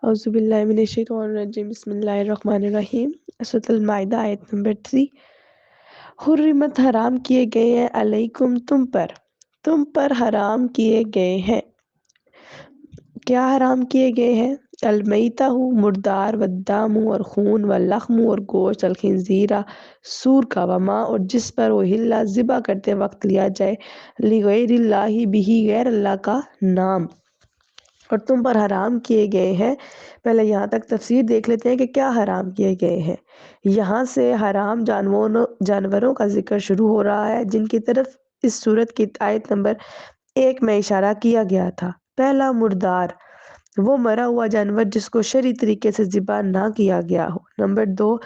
اعوذ باللہ من الشیطان الرجیم بسم اللہ الرحمن الرحیم سورۃ المائدہ آیت نمبر 3 حرمت حرام کیے گئے ہیں علیکم تم پر حرام کیے گئے ہیں کیا حرام کیے گئے ہیں المیتہ مردار والدم اور خون واللحم اور گوشت الخنزیرہ سور کا وما اور جس پر اہل ذبح کرتے وقت لیا جائے لغیر اللہ بھی غیر اللہ کا نام اور تم پر حرام کیے گئے ہیں۔ پہلے یہاں تک تفسیر دیکھ لیتے ہیں کہ کیا حرام کیے گئے ہیں۔ یہاں سے حرام جانوروں کا ذکر شروع ہو رہا ہے جن کی طرف اس سورت کی آیت نمبر 1 میں اشارہ کیا گیا تھا۔ پہلا مردار، وہ مرا ہوا جانور جس کو شرعی طریقے سے ذبح نہ کیا گیا ہو۔ نمبر 2،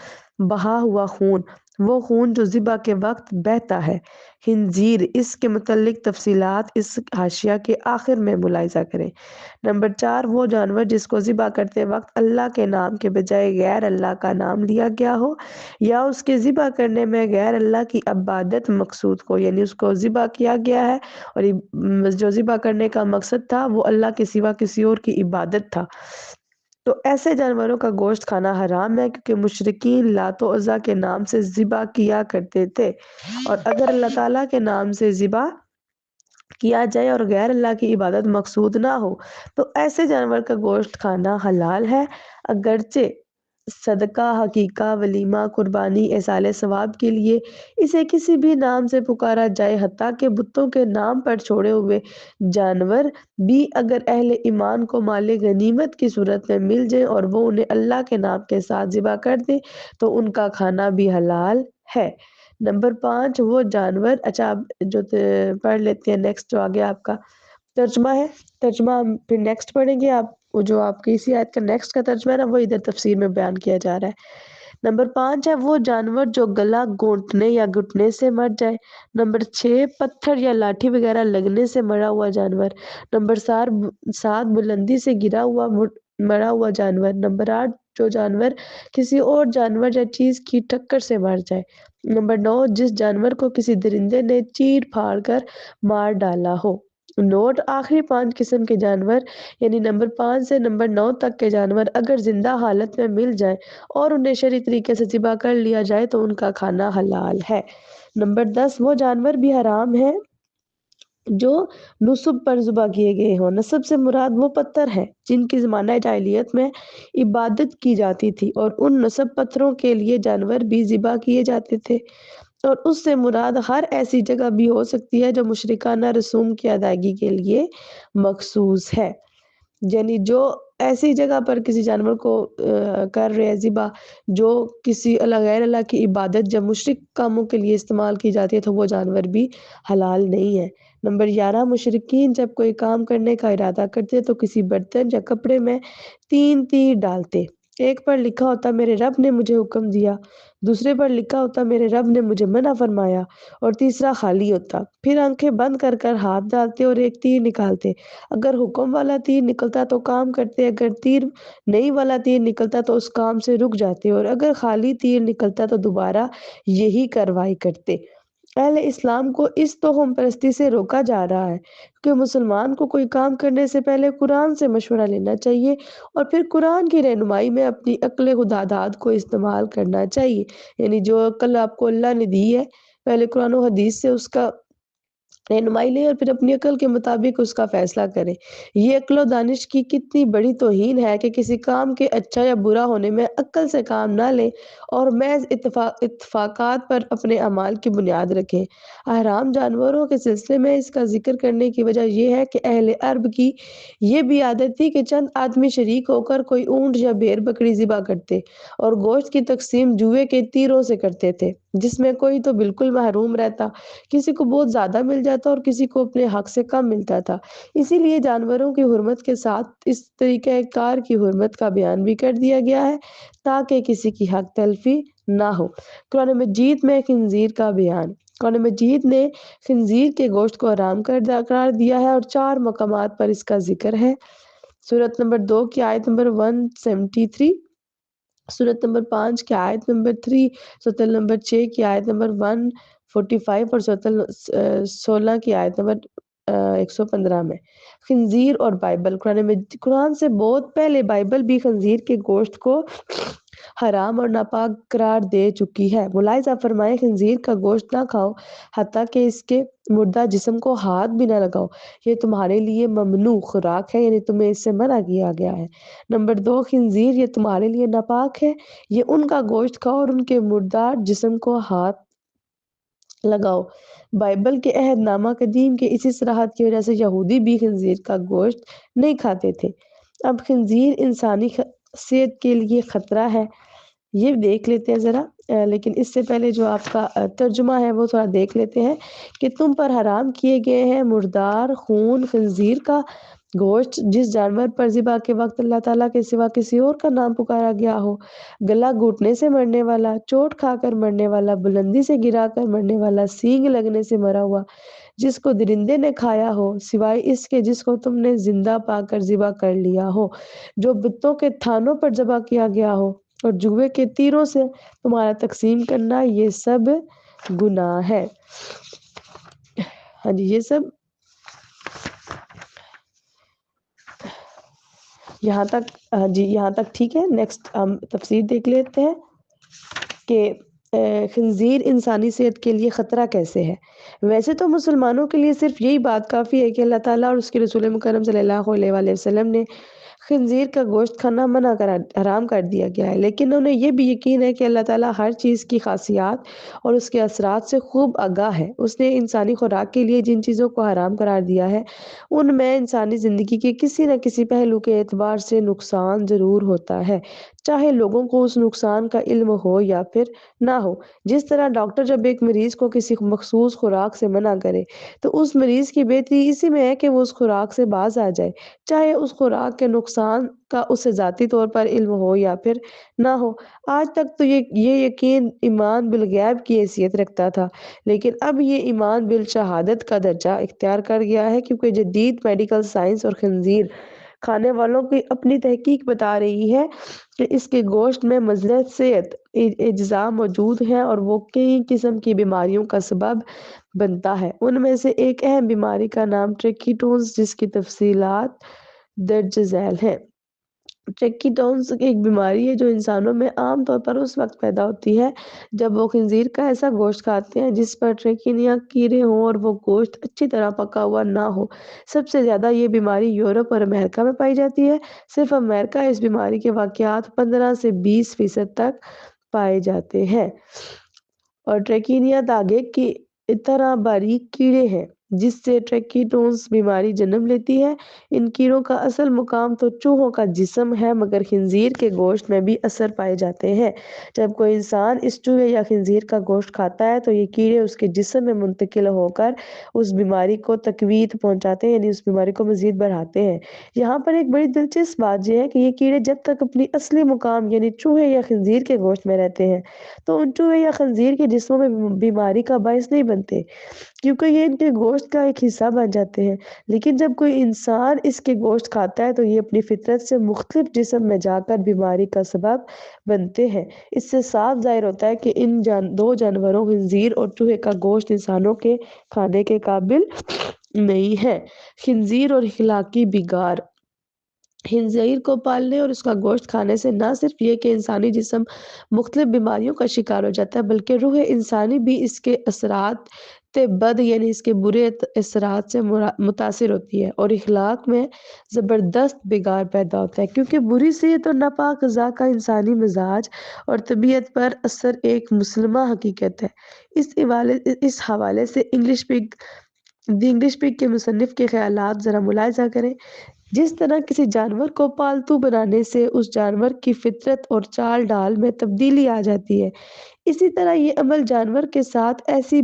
بہا ہوا خون، وہ خون جو ذبح کے وقت بہتا ہے۔ خنزیر، اس کے متعلق تفصیلات اس حاشیہ کے آخر میں ملاحظہ کریں۔ نمبر 4، وہ جانور جس کو ذبح کرتے وقت اللہ کے نام کے بجائے غیر اللہ کا نام لیا گیا ہو یا اس کے ذبح کرنے میں غیر اللہ کی عبادت مقصود ہو، یعنی اس کو ذبح کیا گیا ہے اور جو ذبح کرنے کا مقصد تھا وہ اللہ کے سوا کسی اور کی عبادت تھا، تو ایسے جانوروں کا گوشت کھانا حرام ہے، کیونکہ مشرکین لات و عزیٰ کے نام سے ذبح کیا کرتے تھے، اور اگر اللہ تعالیٰ کے نام سے ذبح کیا جائے اور غیر اللہ کی عبادت مقصود نہ ہو تو ایسے جانور کا گوشت کھانا حلال ہے، اگرچہ صدقہ، حقیقہ، ولیمہ، قربانی، ایصال ثواب کے لیے اسے کسی بھی نام سے پکارا جائے، حتیٰ کہ بتوں کے نام پر چھوڑے ہوئے جانور بھی اگر اہل ایمان کو مال غنیمت کی صورت میں مل جائیں اور وہ انہیں اللہ کے نام کے ساتھ ذبح کر دیں تو ان کا کھانا بھی حلال ہے۔ نمبر 5، وہ جانور، اچھا آپ جو پڑھ لیتے ہیں نیکسٹ جو آگے آپ کا ترجمہ ہے، ترجمہ ہم پھر نیکسٹ پڑھیں گے، آپ وہ جو آپ کی اسی آیت کا نیکسٹ کا ترجمہ ہے نا وہ ادھر تفسیر میں بیان کیا جا رہا ہے۔ نمبر 5 ہے وہ جانور جو گلا گھونٹنے یا گھٹنے سے مر جائے۔ نمبر 6، پتھر یا لاٹھی وغیرہ لگنے سے مرا ہوا جانور۔ نمبر 7، بلندی سے گرا ہوا مرا ہوا جانور۔ نمبر 8، جو جانور کسی اور جانور یا چیز کی ٹکر سے مر جائے۔ نمبر 9، جس جانور کو کسی درندے نے چیر پھاڑ کر مار ڈالا ہو۔ نوٹ: آخری 5 قسم کے جانور یعنی نمبر 5 سے نمبر 9 تک کے جانور اگر زندہ حالت میں مل جائیں اور انہیں شرعی طریقے سے ذبح کر لیا جائے تو ان کا کھانا حلال ہے۔ نمبر 10، وہ جانور بھی حرام ہیں جو نصب پر ذبح کیے گئے ہوں۔ نصب سے مراد وہ پتھر ہیں جن کی زمانہ جاہلیت میں عبادت کی جاتی تھی اور ان نصب پتھروں کے لیے جانور بھی ذبح کیے جاتے تھے، اور اس سے مراد ہر ایسی جگہ بھی ہو سکتی ہے جو مشرکانہ رسوم کی ادائیگی کے لیے مخصوص ہے، یعنی جو ایسی جگہ پر کسی جانور کو کر رہے ہیں ذبح جو کسی غیر اللہ کی عبادت جب مشرک کاموں کے لیے استعمال کی جاتی ہے تو وہ جانور بھی حلال نہیں ہے۔ نمبر 11، مشرکین جب کوئی کام کرنے کا ارادہ کرتے تو کسی برتن یا کپڑے میں 3 تیر ڈالتے، ایک پر لکھا ہوتا میرے رب نے مجھے حکم دیا، دوسرے پر لکھا ہوتا میرے رب نے مجھے منع فرمایا، اور تیسرا خالی ہوتا، پھر آنکھیں بند کر کر ہاتھ ڈالتے اور ایک تیر نکالتے، اگر حکم والا تیر نکلتا تو کام کرتے، اگر تیر نہیں والا تیر نکلتا تو اس کام سے رک جاتے، اور اگر خالی تیر نکلتا تو دوبارہ یہی کارروائی کرتے۔ اہل اسلام کو اس توہم پرستی سے روکا جا رہا ہے کہ مسلمان کو کوئی کام کرنے سے پہلے قرآن سے مشورہ لینا چاہیے اور پھر قرآن کی رہنمائی میں اپنی عقل خداداد کو استعمال کرنا چاہیے، یعنی جو عقل آپ کو اللہ نے دی ہے پہلے قرآن و حدیث سے اس کا رہنمائی لیں اور پھر اپنی عقل کے مطابق اس کا فیصلہ کریں۔ یہ عقل و دانش کی کتنی بڑی توہین ہے کہ کسی کام کے اچھا یا برا ہونے میں عقل سے کام نہ لیں اور محض اتفاقات پر اپنے اعمال کی بنیاد رکھیں۔ حرام جانوروں کے سلسلے میں اس کا ذکر کرنے کی وجہ یہ ہے کہ اہل عرب کی یہ بھی عادت تھی کہ چند آدمی شریک ہو کر کوئی اونٹ یا بھیڑ بکری ذبح کرتے اور گوشت کی تقسیم جوئے کے تیروں سے کرتے تھے، جس میں کوئی تو بالکل محروم رہتا، کسی کو بہت زیادہ مل جاتا اور کسی کو اپنے حق سے کم ملتا تھا۔ اسی لیے جانوروں کی حرمت کے ساتھ اس طریقہ کار کی حرمت کا بیان بھی کر دیا گیا ہے تاکہ کسی کی حق تلفی نہ ہو۔ قرآن مجید میں خنزیر کا بیان۔ قرآن مجید نے خنزیر کے گوشت کو حرام قرار دیا ہے اور 4 مقامات پر اس کا ذکر ہے۔ سورۃ نمبر 2 کی آیت نمبر 173، سورۃ نمبر 5 کی آیت نمبر 3، سورۃ نمبر 6 کی آیت نمبر 145 اور سورۃ 16 کی آیت نمبر 115 میں۔ خنزیر اور بائبل، قرآن سے بہت پہلے بائبل بھی خنزیر کے گوشت کو حرام اور ناپاک قرار دے چکی ہے۔ ملاحظہ فرمائیں، خنزیر کا گوشت نہ کھاؤ، حتیٰ کہ اس کے مردہ جسم کو ہاتھ بھی نہ لگاؤ، یہ تمہارے لیے ممنوع خوراک ہے، یعنی تمہیں اس سے منع کیا گیا ہے۔ نمبر 2، خنزیر یہ تمہارے لیے ناپاک ہے، یہ ان کا گوشت کھاؤ اور ان کے مردار جسم کو ہاتھ لگاؤ۔ بائبل کے عہد نامہ قدیم کے اسی صراحت کی وجہ سے یہودی بھی خنزیر کا گوشت نہیں کھاتے تھے۔ اب خنزیر انسانی صحت کے لیے خطرہ ہے، یہ دیکھ لیتے ہیں ذرا، لیکن اس سے پہلے جو آپ کا ترجمہ ہے وہ تھوڑا دیکھ لیتے ہیں کہ تم پر حرام کیے گئے ہیں مردار خون خنزیر کا گوشت، جس جانور پر ذبح کے وقت اللہ تعالیٰ کے سوا کسی اور کا نام پکارا گیا ہو، گلا گھوٹنے سے مرنے والا، چوٹ کھا کر مرنے والا، بلندی سے گرا کر مرنے والا، سینگ لگنے سے مرا ہوا، جس کو درندے نے کھایا ہو، سوائے اس کے جس کو تم نے زندہ پا کر ذبح کر لیا ہو، جو بتوں کے تھانوں پر ذبح کیا گیا ہو، اور جوئے کے تیروں سے تمہارا تقسیم کرنا، یہ سب گناہ ہے۔ ہاں جی، یہ سب یہاں تک، ہاں جی یہاں تک ٹھیک ہے۔ نیکسٹ ہم تفسیر دیکھ لیتے ہیں کہ خنزیر انسانی صحت کے لیے خطرہ کیسے ہے۔ ویسے تو مسلمانوں کے لیے صرف یہی بات کافی ہے کہ اللہ تعالیٰ اور اس کے رسول مکرم صلی اللہ علیہ وآلہ وسلم نے خنزیر کا گوشت کھانا حرام کر دیا گیا ہے، لیکن انہیں یہ بھی یقین ہے کہ اللہ تعالیٰ ہر چیز کی خاصیات اور اس کے اثرات سے خوب آگاہ ہے۔ اس نے انسانی خوراک کے لیے جن چیزوں کو حرام قرار دیا ہے، ان میں انسانی زندگی کے کسی نہ کسی پہلو کے اعتبار سے نقصان ضرور ہوتا ہے، چاہے لوگوں کو اس نقصان کا علم ہو یا پھر نہ ہو۔ جس طرح ڈاکٹر جب ایک مریض کو کسی مخصوص خوراک سے منع کرے تو اس مریض کی بہتری اسی میں ہے کہ وہ اس خوراک سے باز آ جائے، چاہے اس خوراک کے نقصان کا اسے ذاتی طور پر علم ہو یا پھر نہ ہو۔ آج تک تو یہ یقین ایمان بالغیب کی حیثیت رکھتا تھا، لیکن اب یہ ایمان بالشہادت کا درجہ اختیار کر گیا ہے، کیونکہ جدید میڈیکل سائنس اور خنزیر کھانے والوں کی اپنی تحقیق بتا رہی ہے کہ اس کے گوشت میں مضر صحت اجزاء موجود ہیں اور وہ کئی قسم کی بیماریوں کا سبب بنتا ہے۔ ان میں سے ایک اہم بیماری کا نام ٹریکیٹوز، جس کی تفصیلات درج ذیل ہیں۔ ٹریکیٹوز ایک بیماری ہے جو انسانوں میں عام طور پر اس وقت پیدا ہوتی ہے جب وہ خنزیر کا ایسا گوشت کھاتے ہیں جس پر ٹریکینیا کیڑے ہوں اور وہ گوشت اچھی طرح پکا ہوا نہ ہو۔ سب سے زیادہ یہ بیماری یورپ اور امریکہ میں پائی جاتی ہے۔ صرف امریکہ اس بیماری کے واقعات 15 سے 20% تک پائے جاتے ہیں۔ اور ٹریکینیا داغے کی طرح باریک کیڑے ہیں جس سے ٹریکیٹوز بیماری جنم لیتی ہے۔ ان کیڑوں کا اصل مقام تو چوہوں کا جسم ہے، مگر خنزیر کے گوشت میں بھی اثر پائے جاتے ہیں۔ جب کوئی انسان اس چوہے یا خنزیر کا گوشت کھاتا ہے تو یہ کیڑے اس کے جسم میں منتقل ہو کر اس بیماری کو تقویت پہنچاتے ہیں، یعنی اس بیماری کو مزید بڑھاتے ہیں۔ یہاں پر ایک بڑی دلچسپ بات یہ ہے کہ یہ کیڑے جب تک اپنی اصلی مقام یعنی چوہے یا خنزیر کے گوشت میں رہتے ہیں تو ان چوہے یا خنزیر کے جسموں میں بیماری کا باعث نہیں بنتے، کیونکہ یہ ان کے گوشت کا ایک حصہ بن جاتے ہیں۔ لیکن جب کوئی انسان اس کے گوشت کھاتا ہے تو یہ اپنی فطرت سے مختلف جسم میں جا کر بیماری کا سبب بنتے ہیں۔ اس سے صاف ظاہر ہوتا ہے کہ ان دو جانوروں خنزیر اور چوہے کا گوشت انسانوں کے کھانے کے قابل نہیں ہے۔ خنزیر اور اخلاقی بگاڑ۔ خنزیر کو پالنے اور اس کا گوشت کھانے سے نہ صرف یہ کہ انسانی جسم مختلف بیماریوں کا شکار ہو جاتا ہے، بلکہ روح انسانی بھی اس کے اثرات بد یعنی اس کے برے اثرات سے متاثر ہوتی ہے، اور اخلاق میں زبردست بگاڑ پیدا ہوتا ہے، کیونکہ بری صحت اور ناپاک غذا کا انسانی مزاج اور طبیعت پر اثر ایک مسلمہ حقیقت ہے۔ اس حوالے سے دی انگلش پگ کے مصنف کے خیالات ذرا ملاحظہ کریں۔ جس طرح کسی جانور کو پالتو بنانے سے اس جانور کی فطرت اور چال ڈال میں تبدیلی آ جاتی ہے، اسی طرح یہ عمل جانور کے ساتھ ایسی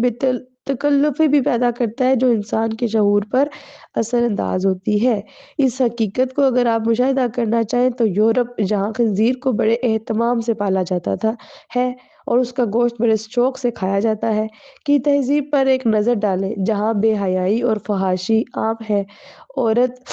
تکلفیں بھی پیدا کرتا ہے جو انسان کے شعور پر اثر انداز ہوتی ہے۔ اس حقیقت کو اگر آپ مشاہدہ کرنا چاہیں تو یورپ، جہاں خنزیر کو بڑے اہتمام سے پالا جاتا ہے اور اس کا گوشت بڑے شوق سے کھایا جاتا ہے، کی تہذیب پر ایک نظر ڈالیں، جہاں بے حیائی اور فحاشی عام ہے۔ عورت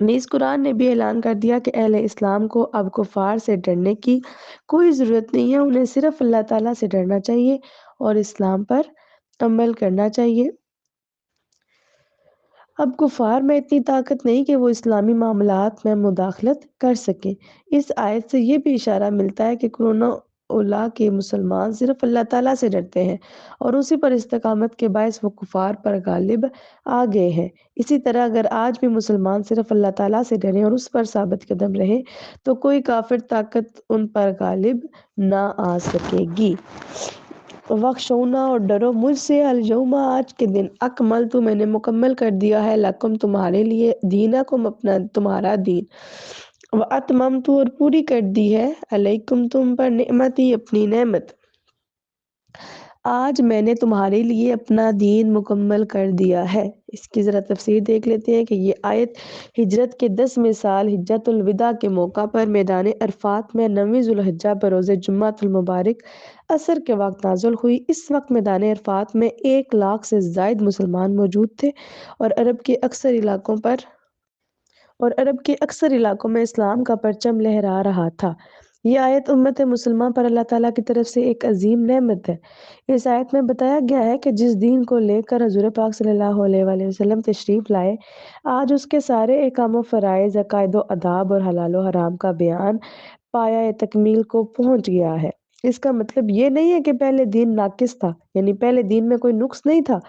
نیز قرآن نے بھی اعلان کر دیا کہ اہل اسلام کو اب کفار سے ڈرنے کی کوئی ضرورت نہیں ہے، انہیں صرف اللہ تعالیٰ سے ڈرنا چاہیے اور اسلام پر عمل کرنا چاہیے۔ اب کفار میں اتنی طاقت نہیں کہ وہ اسلامی معاملات میں مداخلت کر سکیں۔ اس آیت سے یہ بھی اشارہ ملتا ہے کہ کرونا اولا کے مسلمان صرف اللہ تعالیٰ سے ڈرتے ہیں اور اسی پر استقامت کے باعث وہ کفار پر غالب آ گئے ہیں۔ اسی طرح اگر آج بھی مسلمان صرف اللہ تعالیٰ سے ڈریں اور اس پر ثابت قدم رہیں تو کوئی کافر طاقت ان پر غالب نہ آ سکے گی۔ وَخْشَوْنَا اور ڈرو مجھ سے، الیوم آج کے دن، اکملت میں نے مکمل کر دیا ہے، لکم تمہارے لیے، دینکم اپنا تمہارا دین، وَأَتْمَمْتُ اور پوری کر دی ہے، علیکم تم پر، نعمتی اپنی نعمت۔ آج میں نے تمہارے لیے اپنا دین مکمل کر دیا ہے۔ اس کی ذرا تفسیر دیکھ لیتے ہیں کہ یہ آیت ہجرت کے 10ویں سال حجۃ الوداع کے موقع پر میدان عرفات میں 9 ذی الحجہ بروز جمعۃ المبارک عصر کے وقت نازل ہوئی۔ اس وقت میدان عرفات میں 1 لاکھ سے زائد مسلمان موجود تھے اور عرب کے اکثر علاقوں میں اسلام کا پرچم لہرا رہا تھا۔ یہ آیت امت مسلمہ پر اللہ تعالیٰ کی طرف سے ایک عظیم نعمت ہے۔ اس آیت میں بتایا گیا ہے کہ جس دین کو لے کر حضور پاک صلی اللہ علیہ وآلہ وسلم تشریف لائے، آج اس کے سارے احکام و فرائض، عقائد و آداب اور حلال و حرام کا بیان پایۂ تکمیل کو پہنچ گیا ہے۔ اس کا مطلب یہ نہیں ہے کہ پہلے دین ناقص تھا، یعنی پہلے دین میں کوئی نقص نہیں تھا۔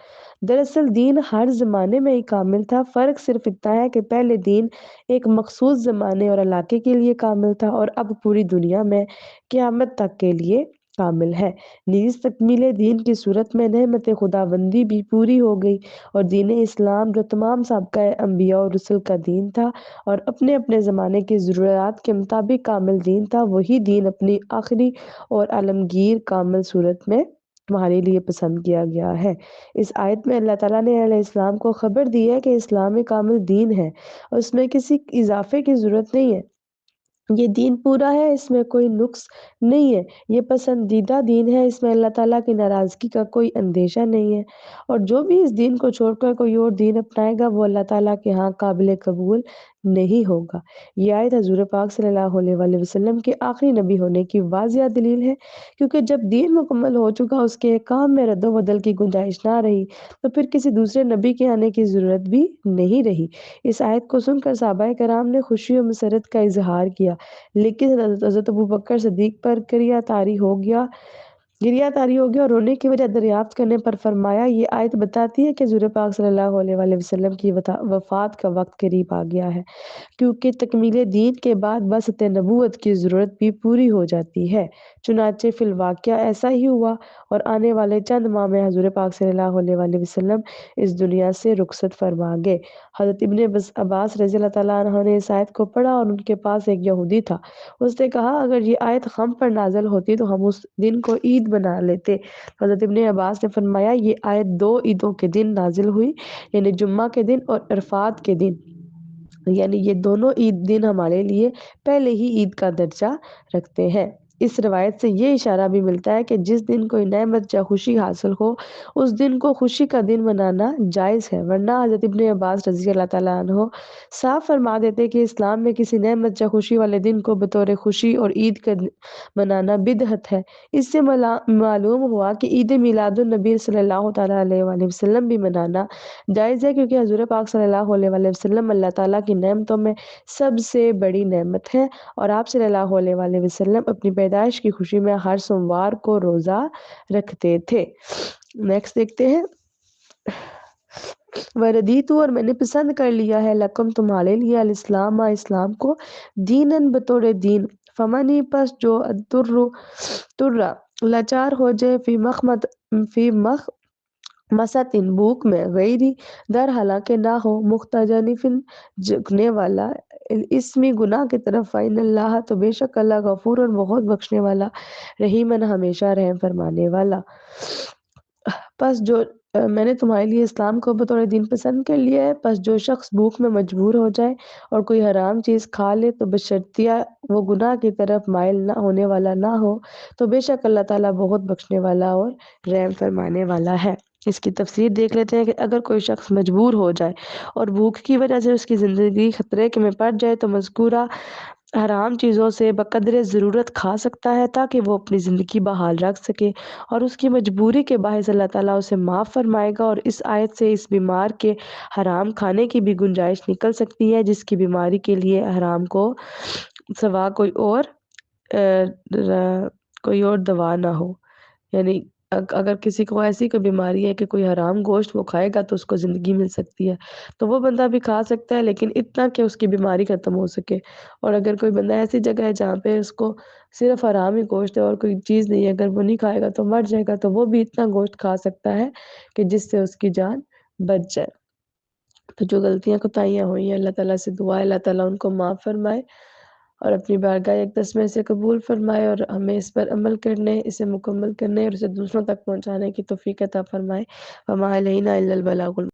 دراصل دین ہر زمانے میں ہی کامل تھا، فرق صرف اتنا ہے کہ پہلے دین ایک مخصوص زمانے اور علاقے کے لیے کامل تھا اور اب پوری دنیا میں قیامت تک کے لیے کامل ہے۔ نیز تکمیل دین کی صورت میں نعمت خداوندی بھی پوری ہو گئی اور دین اسلام جو تمام سابقہ انبیاء اور رسل کا دین تھا اور اپنے اپنے زمانے کی ضروریات کے مطابق کامل دین تھا، وہی دین اپنی آخری اور عالمگیر کامل صورت میں تمہارے لیے پسند کیا گیا ہے۔ اس آیت میں اللہ تعالیٰ نے اہل اسلام کو خبر دی ہے کہ اسلام ایک کامل دین ہے اور اس میں کسی اضافے کی ضرورت نہیں ہے۔ یہ دین پورا ہے، اس میں کوئی نقص نہیں ہے، یہ پسندیدہ دین ہے، اس میں اللہ تعالیٰ کی ناراضگی کا کوئی اندیشہ نہیں ہے، اور جو بھی اس دین کو چھوڑ کر کوئی اور دین اپنائے گا وہ اللہ تعالیٰ کے ہاں قابل قبول نہیں ہوگا۔ یہ آیت حضور پاک صلی اللہ علیہ وآلہ وسلم کے آخری نبی ہونے کی واضح دلیل ہے، کیونکہ جب دین مکمل ہو چکا، اس کے احکام میں رد و بدل کی گنجائش نہ رہی تو پھر کسی دوسرے نبی کے آنے کی ضرورت بھی نہیں رہی۔ اس آیت کو سن کر صحابہ کرام نے خوشی و مسرت کا اظہار کیا، لیکن حضرت ابوبکر صدیق پر گریہ طاری ہو گیا اور رونے کی وجہ دریافت کرنے پر فرمایا، یہ آیت بتاتی ہے کہ حضور پاک صلی اللہ علیہ وآلہ وسلم کی وفات کا وقت قریب آ گیا ہے، کیونکہ تکمیل دین کے بعد بسط نبوت کی ضرورت بھی پوری ہو جاتی ہے۔ چنانچہ فی الواقعہ ایسا ہی ہوا اور آنے والے چند ماہ میں حضور پاک صلی اللہ علیہ وآلہ وسلم اس دنیا سے رخصت فرما گئے۔ حضرت ابن عباس رضی اللہ تعالیٰ عنہ نے اس آیت کو پڑھا اور ان کے پاس ایک یہودی تھا۔ اس نے کہا، اگر یہ آیت ہم پر نازل ہوتی تو ہم اس دن کو عید بنا لیتے۔ حضرت ابن عباس نے فرمایا، یہ آیت 2 عیدوں کے دن نازل ہوئی، یعنی جمعہ کے دن اور عرفات کے دن، یعنی یہ دونوں عید دن ہمارے لیے پہلے ہی عید کا درجہ رکھتے ہیں۔ اس روایت سے یہ اشارہ بھی ملتا ہے کہ جس دن کوئی نعمت یا خوشی حاصل ہو اس دن کو خوشی کا دن منانا جائز ہے، ورنہ حضرت ابن عباس رضی اللہ تعالیٰ عنہ صاف فرما دیتے کہ اسلام میں کسی نعمت یا خوشی والے دن کو بطور خوشی اور عید کا منانا بدعت ہے۔ اس سے معلوم ہوا کہ عید میلاد النبی صلی اللہ تعالیٰ علیہ وآلہ وسلم بھی منانا جائز ہے، کیونکہ حضور پاک صلی اللہ علیہ وآلہ وسلم اللہ تعالیٰ کی نعمتوں میں سب سے بڑی نعمت ہے، اور آپ صلی اللہ علیہ وآلہ وسلم اپنی پیدائش کی خوشی میں ہر سوموار کو روزہ رکھتے تھے۔ نیکسٹ دیکھتے ہیں، وردیتو اور میں نے پسند کر لیا ہے، لکم تمہارے لیے، الاسلام اسلام کو، دینن بطور دین، فمنی پس جو ترا لاچار ہو جائے، فی مخمصۃ بھوک میں، غیری در حالانکہ نہ ہو، مختجنف جھکنے والا، اسمی گناہ کی طرف، فإن اللہ تو بے شک اللہ، غفور بہت بخشنے والا، رحیمن ہمیشہ رحم فرمانے والا۔ پس جو میں نے تمہارے لیے اسلام کو بطور دین پسند کر لیا ہے، پس جو شخص بھوک میں مجبور ہو جائے اور کوئی حرام چیز کھا لے تو بشرطیہ وہ گناہ کی طرف مائل نہ ہونے والا نہ ہو، تو بے شک اللہ تعالیٰ بہت بخشنے والا اور رحم فرمانے والا ہے۔ اس کی تفسیر دیکھ لیتے ہیں کہ اگر کوئی شخص مجبور ہو جائے اور بھوک کی وجہ سے اس کی زندگی خطرے میں پڑ جائے تو مذکورہ حرام چیزوں سے بقدر ضرورت کھا سکتا ہے تاکہ وہ اپنی زندگی بحال رکھ سکے، اور اس کی مجبوری کے باعث اللہ تعالیٰ اسے معاف فرمائے گا۔ اور اس آیت سے اس بیمار کے حرام کھانے کی بھی گنجائش نکل سکتی ہے جس کی بیماری کے لیے حرام کو سوا کوئی اور دوا نہ ہو، یعنی اگر کسی کو ایسی کوئی بیماری ہے کہ کوئی حرام گوشت وہ کھائے گا تو اس کو زندگی مل سکتی ہے، تو وہ بندہ بھی کھا سکتا ہے، لیکن اتنا کہ اس کی بیماری ختم ہو سکے۔ اور اگر کوئی بندہ ایسی جگہ ہے جہاں پہ اس کو صرف حرام ہی گوشت ہے اور کوئی چیز نہیں ہے، اگر وہ نہیں کھائے گا تو مر جائے گا، تو وہ بھی اتنا گوشت کھا سکتا ہے کہ جس سے اس کی جان بچ جائے۔ تو جو غلطیاں کوتاہیاں ہوئی ہیں، اللہ تعالیٰ سے دعا ہے اللہ تعالیٰ ان کو معاف فرمائے اور اپنی بارگاہ اقدس میں سے قبول فرمائے، اور ہمیں اس پر عمل کرنے، اسے مکمل کرنے اور اسے دوسروں تک پہنچانے کی توفیق عطا فرمائے۔ وما علینا الا البلاغ